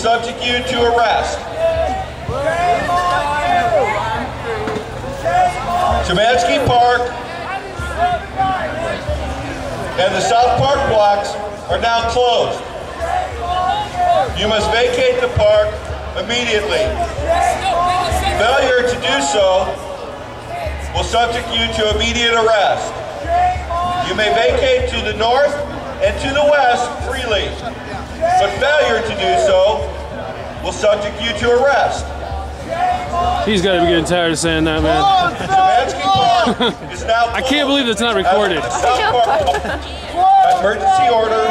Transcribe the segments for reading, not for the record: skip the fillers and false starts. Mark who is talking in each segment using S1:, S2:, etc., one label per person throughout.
S1: subject you to arrest. Chemansky Park and the South Park blocks are now closed. You must vacate the park immediately. Failure to do so will subject you to immediate arrest. You may vacate to the north and to the west freely, but failure to do so will subject you to arrest.
S2: He's got to be getting tired of saying that, man.
S1: Is now
S2: I can't believe that's not recorded.
S1: Emergency order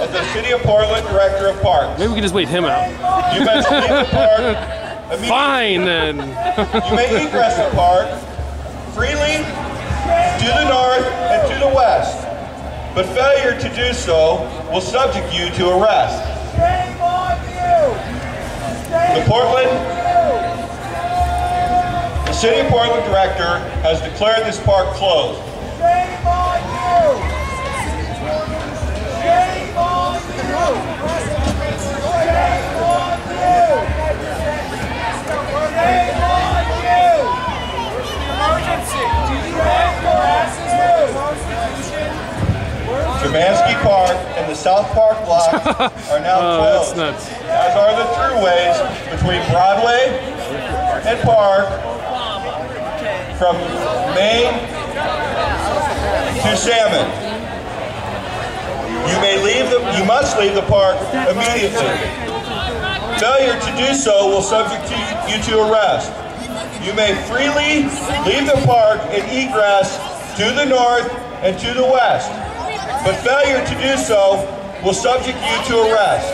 S1: of the City of Portland Director of Parks.
S2: Maybe we can just wait him out.
S1: You must leave the park immediately.
S2: Fine, then.
S1: You may egress the park freely to the north and to the west, but failure to do so will subject you to arrest.
S3: Shame on you!
S1: The City of Portland Director has declared this park closed.
S3: Shame on you! Shame on you! Shame on you! Shame on you! Emergency!
S1: Chemansky Park and the South Park blocks are now closed, as are the throughways between Broadway and Park from Main to Salmon. You must leave the park immediately. Failure to do so will subject you to arrest. You may freely leave the park and egress to the north and to the west, but failure to do so will subject you to arrest.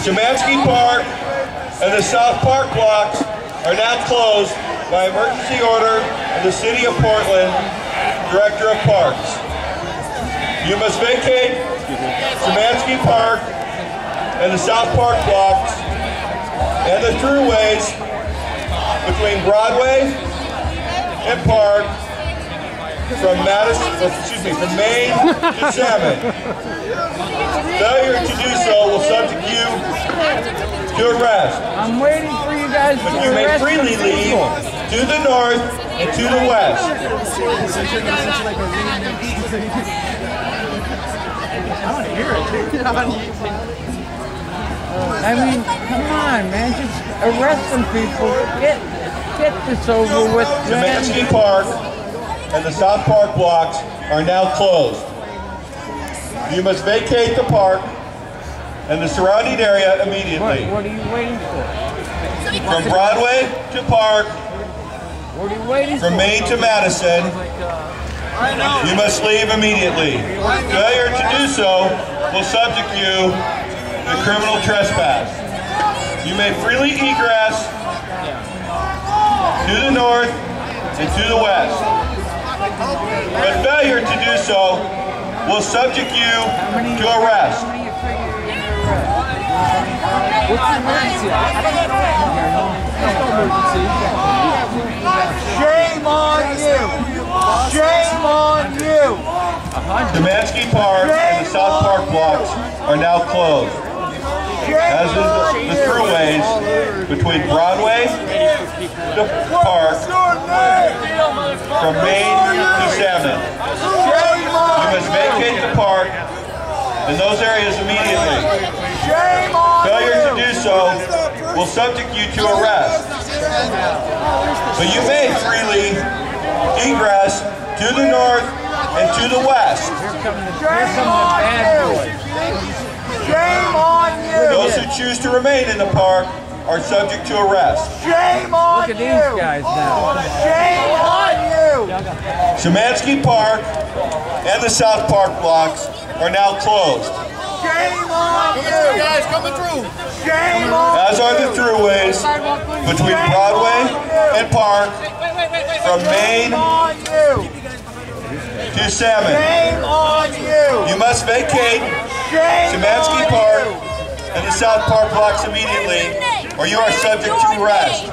S1: Chemansky Park and the South Park blocks are now closed by emergency order of the City of Portland Director of Parks. You must vacate Chemansky Park and the South Park blocks and the throughways between Broadway and Park from Maine to Salmon. Failure to do so will subject you to arrest.
S3: I'm waiting for you guys to
S1: But you may freely leave to the north and to the west.
S3: I want to hear it. I mean, come on, man. Just arrest some people. Get this over with.
S1: Chemansky Park and the South Park blocks are now closed. You must vacate the park and the surrounding area immediately.
S3: What are you waiting for?
S1: From Broadway to Park,
S3: What are you waiting
S1: from
S3: for?
S1: Maine to Madison, you must leave immediately. Failure to do so will subject you to criminal trespass. You may freely egress to the north and to the west, but failure to do so will subject you to arrest.
S3: What's the emergency? I don't know. There's no emergency. Shame on you! Shame on you!
S1: Chemansky Park and the South Park blocks are now closed, as is the throughways between Broadway to Park from Maine to Salmon. You must vacate the park in those areas immediately. Failure to do so will subject you to arrest. But you may freely egress to the north and to the west.
S3: Here come the bad boys. Shame on you!
S1: Those who choose to remain in the park are subject to arrest.
S3: Shame on you! Look at these guys now. Shame on you!
S1: Chemansky Park and the South Park blocks are now closed,
S3: Shame on you!
S4: Guys, coming through.
S3: Shame on
S1: as are the throughways between Broadway and Park from Maine
S3: you!
S1: to Salmon.
S3: Shame on you!
S1: You must vacate Chemansky Park and the South Park blocks immediately, or you are subject to arrest.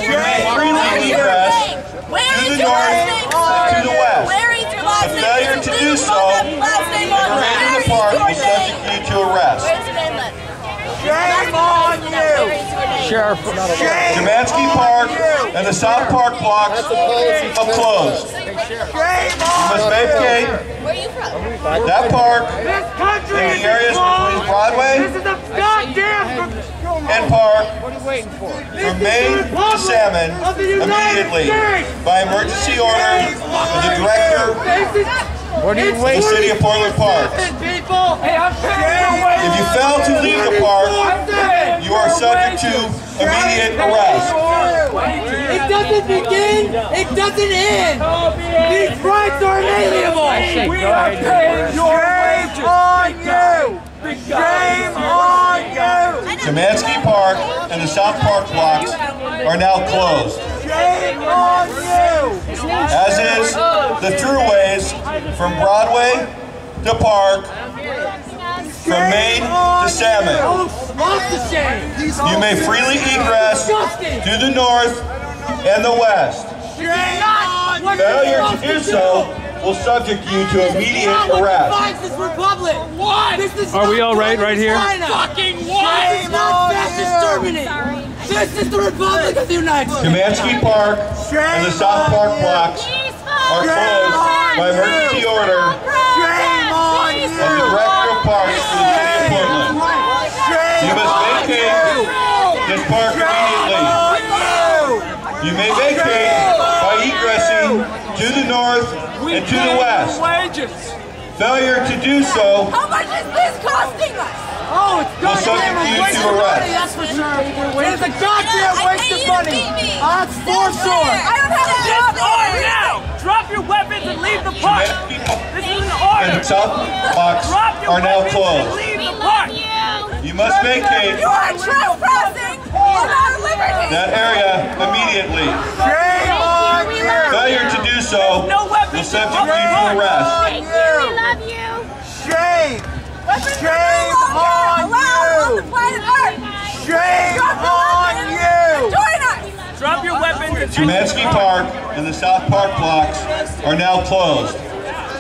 S1: You may freely egress to the north and to the west. But failure to do so, remain in the park
S3: Sheriff.
S1: Szymanski Park and the South Park blocks are closed. You must vacate that park in the areas between Broadway and Park from Main to Salmon immediately by emergency order of the Director
S3: What are you
S1: of the
S3: waiting?
S1: City of Portland Parks. If you fail to leave the park, you are subject to immediate arrest.
S4: It doesn't begin, it doesn't end. These rights are inalienable.
S3: We are paying your wages. On you! Shame on you!
S1: Szymanski Park and the South Park blocks are now closed.
S3: Shame on you!
S1: As is the throughways from Broadway to Park, from Main to Salmon.
S4: Off the shame.
S1: You may freely egress to the north and the west. Failure to do so will subject you to immediate arrest.
S4: This republic. What? This is
S2: Are we all right here?
S4: Fucking what? This is not fascist Germany. This is the Republic of the United States.
S1: Szymanski Park and the South Park blocks are closed by emergency order of the Director of Parks for the City of Portland. You must vacate this park immediately. You may vacate by egressing to the north and to the west. Failure to do so
S5: How much is this costing us?
S4: Oh, it's
S1: will subject you to arrest.
S4: that's for sure. It's a goddamn waste of money. That's for sure.
S5: I don't have a job here.
S6: Now, drop your weapons and leave the park. This is an order.
S1: And the South blocks
S6: Drop your
S1: are now
S6: weapons
S1: closed.
S6: and leave the park.
S1: You must vacate
S5: You are trespassing on our liberty.
S1: that area immediately.
S3: Shame on you!
S1: Failure to do so will subject you to arrest.
S5: Thank you. We love you.
S3: Shame!
S5: Weapons
S3: Shame
S5: are no
S3: on
S5: longer allowed on
S3: you!
S5: the planet Earth.
S3: Shame
S5: Drop your
S3: on
S5: weapons
S3: you!
S5: and join us.
S6: Drop your weapons and
S1: Szymanski Park and the South Park blocks are now closed,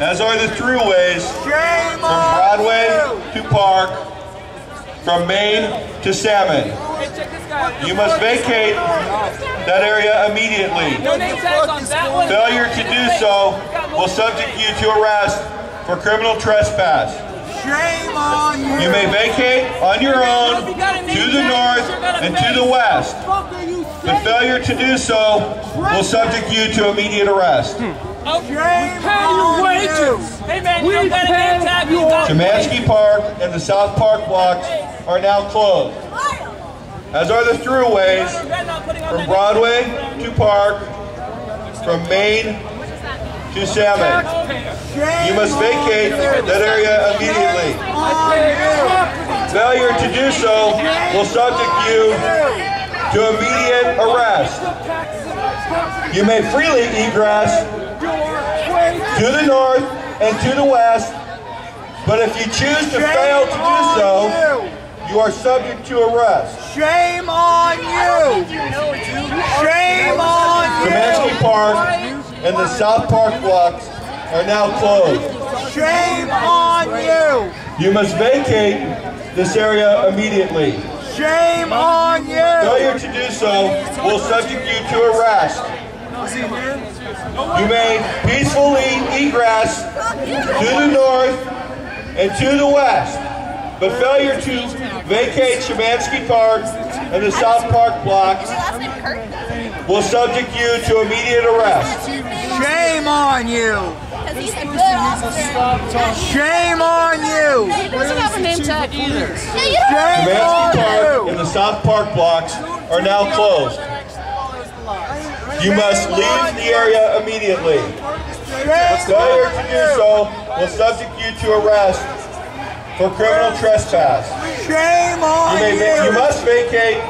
S1: as are the throughways
S3: Shame
S1: from
S3: on
S1: Broadway
S3: you!
S1: to Park, from Main to Salmon. You must vacate that area immediately.
S6: no name tags on that one.
S1: Failure to do so will subject you to arrest for criminal trespass.
S3: Shame on you!
S1: You may vacate on your own to the north and to the west, but failure to do so will subject you to immediate arrest.
S3: Shame on you!
S6: Hey man, you don't got a name tag. You got
S1: Szymanski Park and the South Park blocks are now closed, as are the throughways from Broadway to Park, from Main to Salmon. You must vacate that area immediately. Failure to do so will subject you to immediate arrest. You may freely egress to the north and to the west, but if you choose to fail to do so, you are subject to arrest.
S3: Shame on you! Shame on you!
S1: Szymanski Park and the South Park blocks are now closed.
S3: Shame on you!
S1: You must vacate this area immediately.
S3: Shame on you!
S1: Failure to do so will subject you to arrest. You may peacefully egress to the north and to the west, but failure to vacate Szymanski Park and the South Park blocks will subject you to immediate arrest.
S3: Shame on you!
S5: Because he's a good officer.
S3: Shame on you!
S5: He doesn't have a name tag either.
S3: Shame
S1: Szymanski Park
S3: on
S1: and
S3: you!
S1: the South Park blocks are now closed. You must leave the area immediately. Failure to do so will subject you to arrest for criminal trespass.
S3: Shame on
S1: You
S3: you!
S1: must vacate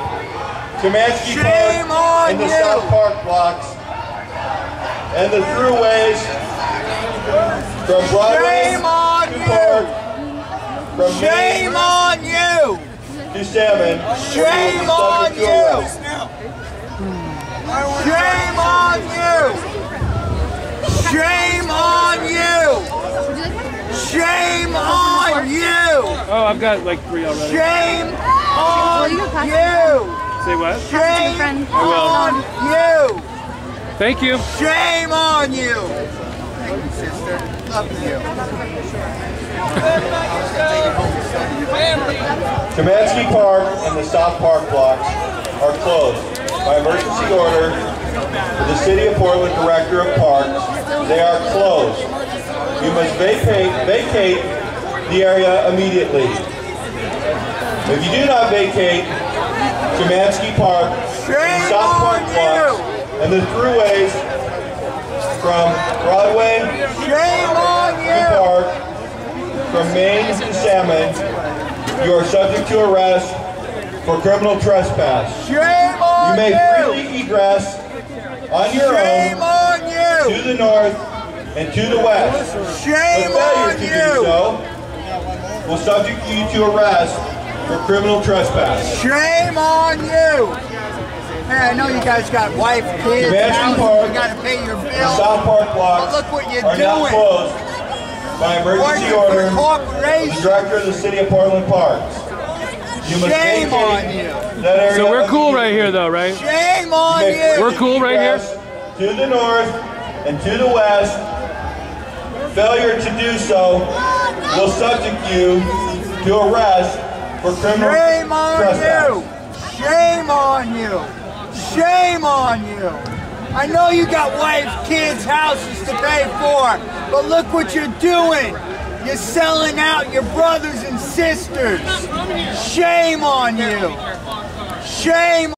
S1: Szymanski
S3: Shame
S1: Park
S3: on
S1: and the
S3: you.
S1: South Park blocks and the throughways from Broadway
S3: Shame on
S1: to
S3: you.
S1: Park, from
S3: Shame
S1: Main
S3: on you!
S1: to Salmon.
S3: Shame
S1: will
S3: on
S1: be subject to
S3: you!
S1: arrest.
S3: Shame on you! Shame on you! Shame on you!
S2: Oh, I've got like 3 already.
S3: Shame on you!
S2: Say what?
S5: Shame
S4: on you!
S2: Thank you.
S4: Shame on you! Thank you, sister. Love you.
S1: Chemansky Park and the South Park blocks are closed by emergency order of the City of Portland Director of Parks. They are closed. You must vacate the area immediately. If you do not vacate Chemansky Park and the South Park blocks and the throughways from Broadway to Park, from Main to Salmon, you are subject to arrest for criminal trespass.
S4: Shame on you!
S1: You may freely egress on your own to the north and to the west.
S4: Shame
S1: The failure
S4: on
S1: to do
S4: you!
S1: so will subject you to arrest for criminal trespass.
S4: Shame on you! Hey, I know you guys got wife, kids,
S1: Chemansky
S4: houses,
S1: Park,
S4: you gotta pay your
S1: the
S4: bills.
S1: South Park blocks
S4: But look what you're
S1: are now
S4: doing.
S1: closed by emergency
S4: Working
S1: order
S4: for
S1: of the
S4: corporations.
S1: Director of the City of Portland Parks. You must
S4: Shame on
S1: vacate
S4: you!
S1: that area.
S2: So we're cool right
S1: immediately.
S2: here though, right?
S4: Shame on
S1: You may
S4: you!
S2: We're cool right here?
S1: egress to the north and to the west. Failure to do so will subject you to arrest for criminal
S4: Shame on
S1: trespass.
S4: you! Shame on you! Shame on you! I know you got wives, kids, houses to pay for, but look what you're doing! You're selling out your brothers and sisters! Shame on you! Shame